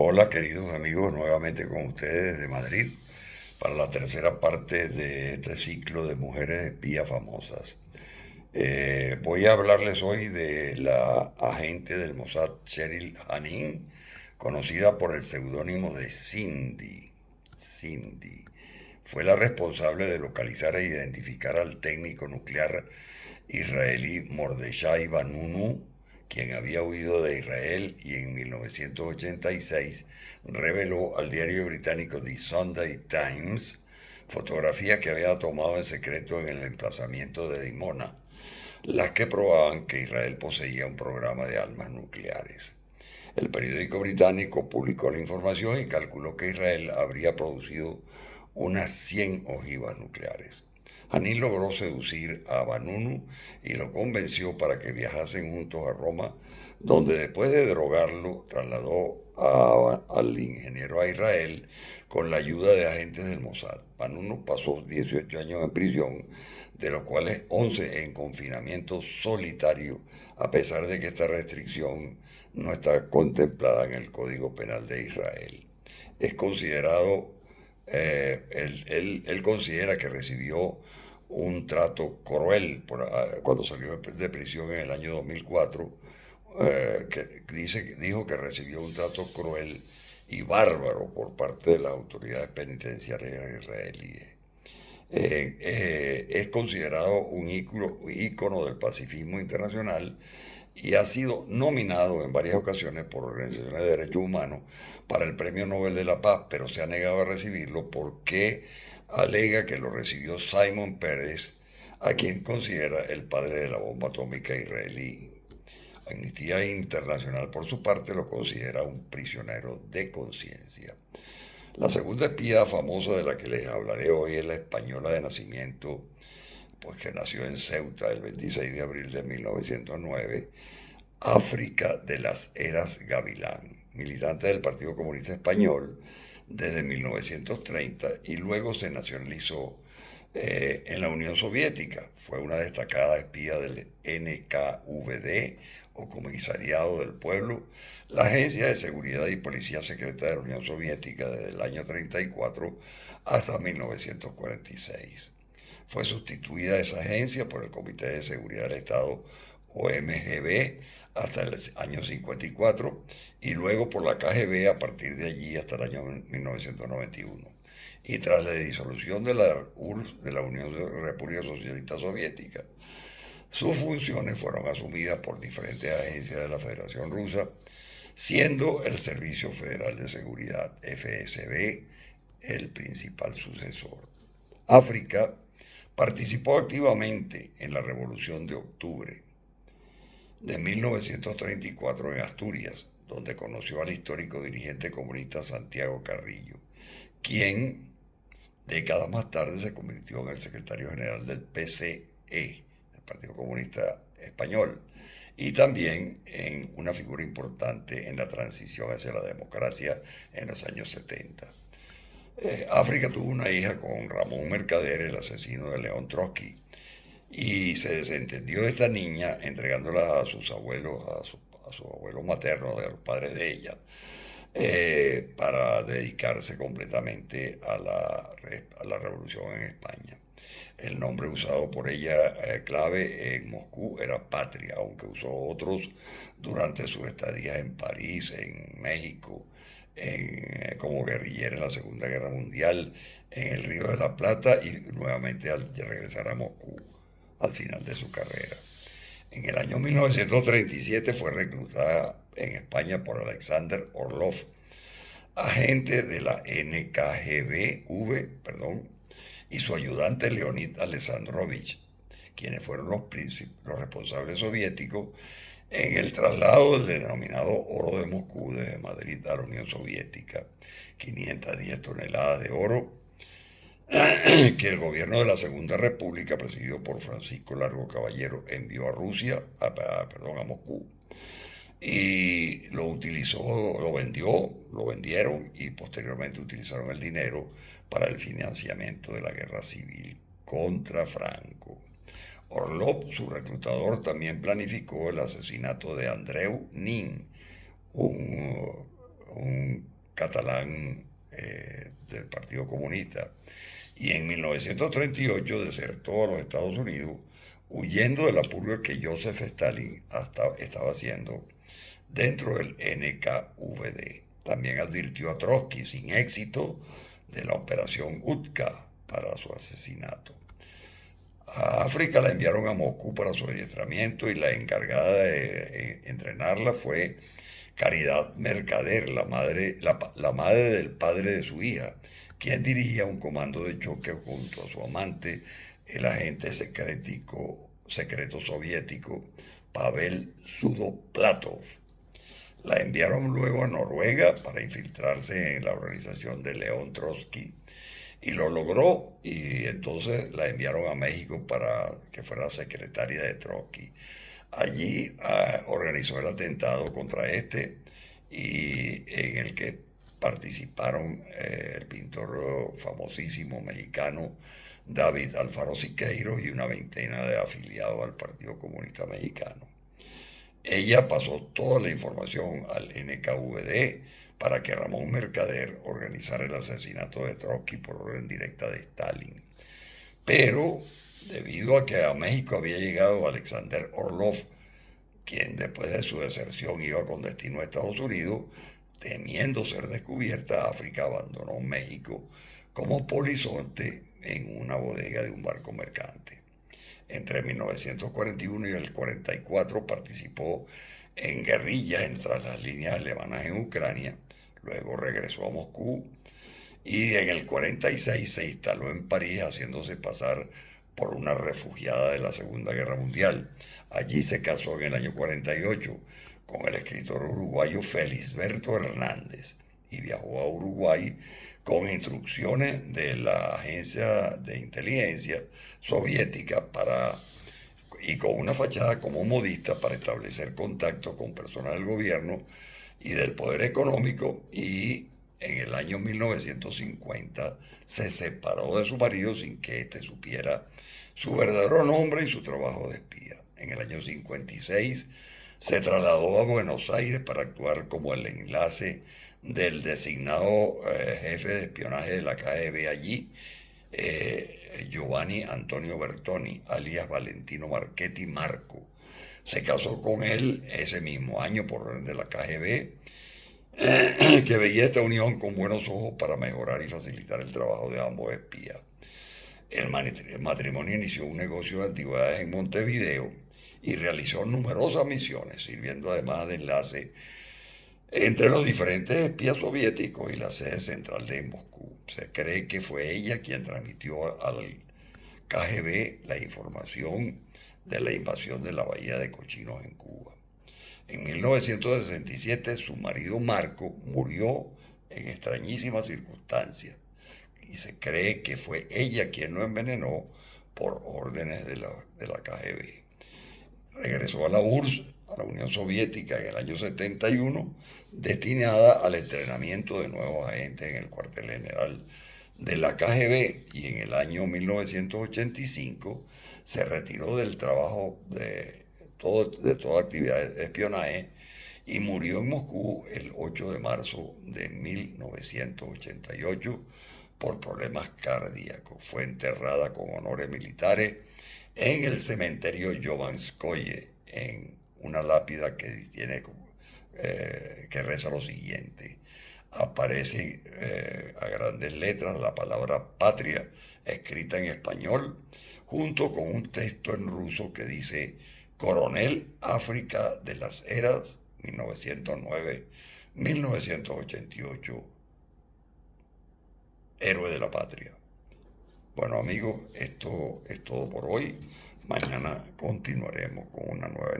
Hola queridos amigos, nuevamente con ustedes desde Madrid para la tercera parte de este ciclo de mujeres espías famosas. Voy a hablarles hoy de la agente del Mossad Cheryl Hanin, conocida por el seudónimo de Cindy. Cindy fue la responsable de localizar e identificar al técnico nuclear israelí Mordechai Vanunu, quien había huido de Israel y en 1986 reveló al diario británico The Sunday Times fotografías que había tomado en secreto en el emplazamiento de Dimona, las que probaban que Israel poseía un programa de armas nucleares. El periódico británico publicó la información y calculó que Israel habría producido unas 100 ojivas nucleares. Hanin logró seducir a Vanunu y lo convenció para que viajasen juntos a Roma, donde después de drogarlo trasladó al ingeniero a Israel con la ayuda de agentes del Mossad. Vanunu pasó 18 años en prisión, de los cuales 11 en confinamiento solitario, a pesar de que esta restricción no está contemplada en el Código Penal de Israel. Es considerado, él considera que recibió un trato cruel cuando salió de prisión en el año 2004, dijo que recibió un trato cruel y bárbaro por parte de las autoridades penitenciarias israelíes. Es considerado un ícono del pacifismo internacional y ha sido nominado en varias ocasiones por organizaciones de derechos humanos para el Premio Nobel de la Paz, pero se ha negado a recibirlo porque alega que lo recibió Simon Peres, a quien considera el padre de la bomba atómica israelí. Amnistía Internacional, por su parte, lo considera un prisionero de conciencia. La segunda espía famosa de la que les hablaré hoy es la española de nacimiento, pues que nació en Ceuta el 26 de abril de 1909, África de las Heras Gavilán, militante del Partido Comunista Español desde 1930 y luego se nacionalizó en la Unión Soviética. Fue una destacada espía del NKVD o Comisariado del Pueblo, la agencia de seguridad y policía secreta de la Unión Soviética desde el año 34 hasta 1946. Fue sustituida esa agencia por el Comité de Seguridad del Estado OMGB hasta el año 54 y luego por la KGB a partir de allí hasta el año 1991. Y tras la disolución de la URSS, de la Unión República Socialista Soviética, sus funciones fueron asumidas por diferentes agencias de la Federación Rusa, siendo el Servicio Federal de Seguridad, FSB, el principal sucesor. África participó activamente en la Revolución de Octubre de 1934 en Asturias, donde conoció al histórico dirigente comunista Santiago Carrillo, quien décadas más tarde se convirtió en el secretario general del PCE, el Partido Comunista Español, y también en una figura importante en la transición hacia la democracia en los años 70. África tuvo una hija con Ramón Mercader, el asesino de León Trotsky, y se desentendió de esta niña entregándola a sus abuelos, a sus abuelos maternos, a los padres de ella, para dedicarse completamente a la revolución en España. El nombre usado por ella clave en Moscú era Patria, aunque usó otros durante su estadía en París, en México, como guerrillera en la Segunda Guerra Mundial, en el Río de la Plata y nuevamente al regresar a Moscú al final de su carrera. En el año 1937 fue reclutada en España por Alexander Orlov, agente de la NKVD, y su ayudante Leonid Alexandrovich, quienes fueron los responsables soviéticos en el traslado del denominado oro de Moscú desde Madrid a la Unión Soviética, 510 toneladas de oro que el gobierno de la Segunda República, presidido por Francisco Largo Caballero, envió a Rusia, a Moscú, y lo utilizó, lo vendieron y posteriormente utilizaron el dinero para el financiamiento de la guerra civil contra Franco. Orlov, su reclutador, también planificó el asesinato de Andreu Nin, un catalán del Partido Comunista. Y en 1938 desertó a los Estados Unidos, huyendo de la purga que Joseph Stalin estaba haciendo dentro del NKVD. También advirtió a Trotsky, sin éxito, de la operación Utka para su asesinato. A África la enviaron a Moscú para su adiestramiento y la encargada de entrenarla fue Caridad Mercader, la madre del padre de su hija, quien dirigía un comando de choque junto a su amante, el agente secreto soviético Pavel Sudoplatov. La enviaron luego a Noruega para infiltrarse en la organización de León Trotsky y lo logró, y entonces la enviaron a México para que fuera secretaria de Trotsky. Allí organizó el atentado contra este y en el que participaron el pintor famosísimo mexicano David Alfaro Siqueiros y una veintena de afiliados al Partido Comunista Mexicano. Ella pasó toda la información al NKVD para que Ramón Mercader organizara el asesinato de Trotsky por orden directa de Stalin. Pero, debido a que a México había llegado Alexander Orlov, quien después de su deserción iba con destino a Estados Unidos, temiendo ser descubierta, África abandonó México como polizonte en una bodega de un barco mercante. Entre 1941 y el 44 participó en guerrillas entre las líneas alemanas en Ucrania, luego regresó a Moscú y en el 46 se instaló en París haciéndose pasar por una refugiada de la Segunda Guerra Mundial. Allí se casó en el año 48 con el escritor uruguayo Felisberto Hernández y viajó a Uruguay con instrucciones de la agencia de inteligencia soviética y con una fachada como modista para establecer contacto con personas del gobierno y del poder económico, y en el año 1950 se separó de su marido sin que éste supiera su verdadero nombre y su trabajo de espía. En el año 56 se trasladó a Buenos Aires para actuar como el enlace del designado jefe de espionaje de la KGB allí, Giovanni Antonio Bertoni, alias Valentino Marchetti Marco. Se casó con él ese mismo año por orden de la KGB, que veía esta unión con buenos ojos para mejorar y facilitar el trabajo de ambos espías. El matrimonio inició un negocio de antigüedades en Montevideo y realizó numerosas misiones, sirviendo además de enlace entre los diferentes espías soviéticos y la sede central de Moscú. Se cree que fue ella quien transmitió al KGB la información de la invasión de la Bahía de Cochinos en Cuba. En 1967 su marido Marco murió en extrañísimas circunstancias y se cree que fue ella quien lo envenenó por órdenes de la KGB. Regresó a la URSS, a la Unión Soviética, en el año 71, destinada al entrenamiento de nuevos agentes en el cuartel general de la KGB, y en el año 1985 se retiró del trabajo de toda actividad de espionaje y murió en Moscú el 8 de marzo de 1988 por problemas cardíacos. Fue enterrada con honores militares en el cementerio Jovanskoye, en una lápida que que reza lo siguiente. Aparece a grandes letras la palabra patria escrita en español, junto con un texto en ruso que dice: Coronel África de las eras 1909-1988, héroe de la patria. Bueno amigos, esto es todo por hoy. Mañana continuaremos con una nueva